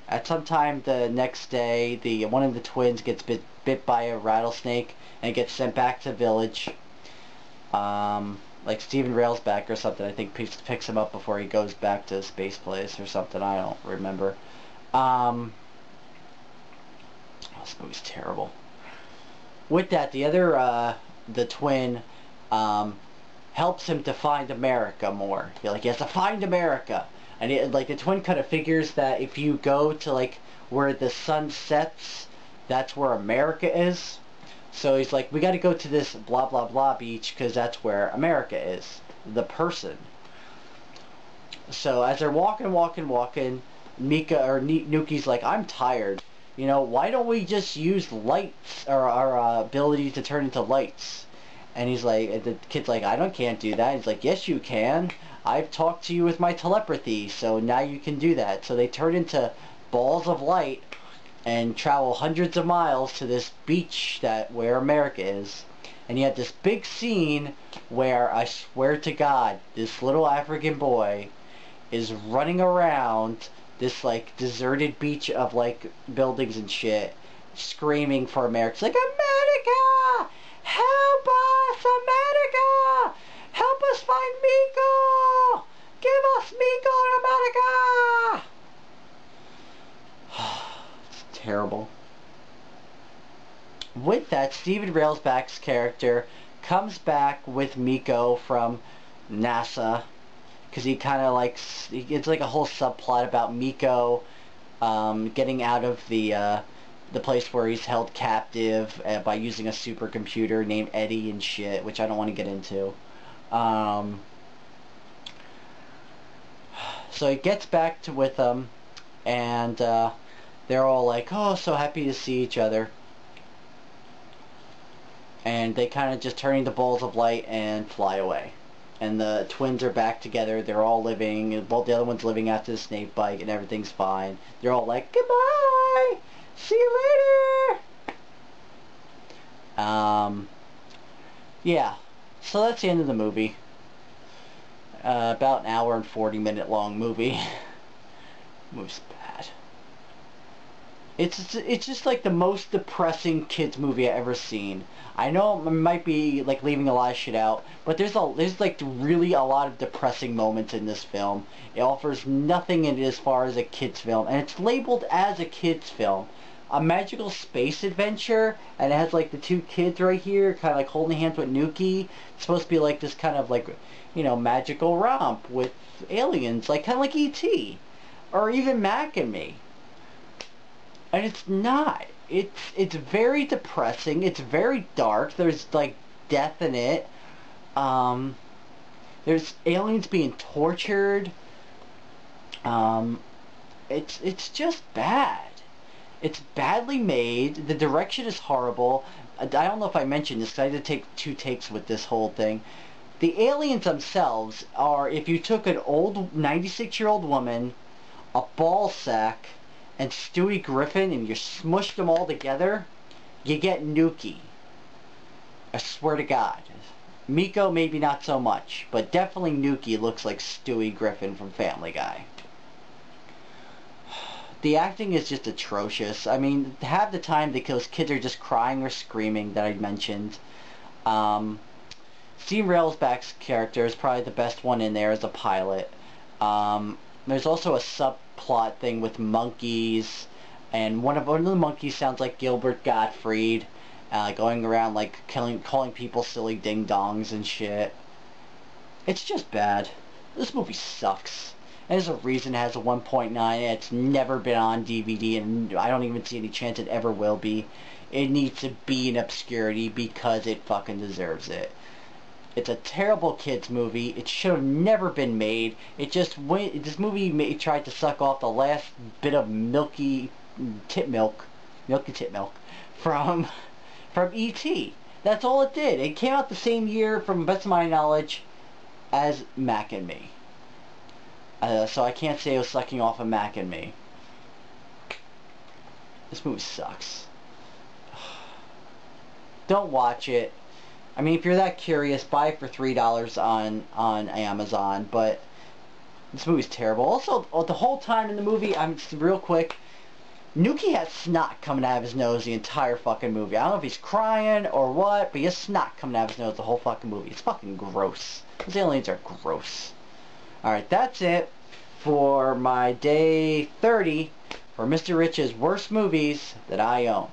At some time the next day, one of the twins gets bit by a rattlesnake and gets sent back to the village. Like Steven Railsback or something, I think picks him up before he goes back to Space Place or something. I don't remember. This movie's terrible. With that, the twin, helps him to find America more. He has to find America. And the twin kind of figures that if you go to, where the sun sets, that's where America is. So he's like, we got to go to this blah blah blah beach because that's where America is. The person. So as they're walking, Nukie's like, I'm tired. Why don't we just use lights, or our ability to turn into lights? And he's like, the kid's like, can't do that. He's like, yes you can. I've talked to you with my telepathy, so now you can do that. So they turn into balls of light and travel hundreds of miles to this beach where America is. And you have this big scene where, I swear to God, this little African boy is running around this deserted beach of buildings and shit, screaming for America. It's like, America! Help us! America! Help us find Miko! Give us Miko in America! It's terrible. With that, Steven Railsback's character comes back with Miko from NASA, because he kind of it's like a whole subplot about Miko getting out of the place where he's held captive by using a supercomputer named Eddie and shit, which I don't want to get into. So he gets back with them, and they're all like, oh, so happy to see each other. And they kind of just turn into balls of light and fly away. And the twins are back together. They're all living. Both the other one's living after the snake bite, and everything's fine. They're all like, goodbye! See you later! Yeah. So that's the end of the movie. About an hour and 40-minute long movie. The movie's bad. It's just the most depressing kids movie I've ever seen. I know I might be leaving a lot of shit out, but there's really a lot of depressing moments in this film. It offers nothing in it as far as a kids film, and it's labeled as a kids film. A magical space adventure, and it has the two kids right here kind of holding hands with Nukie. It's supposed to be this kind of magical romp with aliens, kind of like E.T. or even Mac and Me. And it's not. It's very depressing. It's very dark. There's death in it. There's aliens being tortured. It's just bad. It's badly made. The direction is horrible. I don't know if I mentioned this because I had to take 2 takes with this whole thing. The aliens themselves are, if you took an old 96-year-old woman, a ball sack, and Stewie Griffin, and you smushed them all together, you get Nukie. I swear to God. Miko maybe not so much, but definitely Nukie looks like Stewie Griffin from Family Guy. The acting is just atrocious. I mean, half the time those kids are just crying or screaming that I mentioned. Steven Railsback's character is probably the best one in there as a pilot. There's also a subplot thing with monkeys, and one of the monkeys sounds like Gilbert Gottfried, going around calling people silly ding-dongs and shit. It's just bad. This movie sucks. And there's a reason it has a 1.9. It's never been on DVD, and I don't even see any chance it ever will be. It needs to be in obscurity because it fucking deserves it. It's a terrible kids movie. It should have never been made. This movie tried to suck off the last bit of milky tit milk from E.T. That's all it did. It came out the same year, from the best of my knowledge, as Mac and Me. So I can't say it was sucking off of Mac and Me. This movie sucks. Don't watch it. I mean, if you're that curious, buy it for $3 on Amazon, but This movie's terrible. Also, the whole time in the movie, real quick, Nukie has snot coming out of his nose the entire fucking movie. I don't know if he's crying or what, but he has snot coming out of his nose the whole fucking movie. It's fucking gross. Those aliens are gross. Alright, that's it for my day 30 for Mr. Rich's worst movies that I own.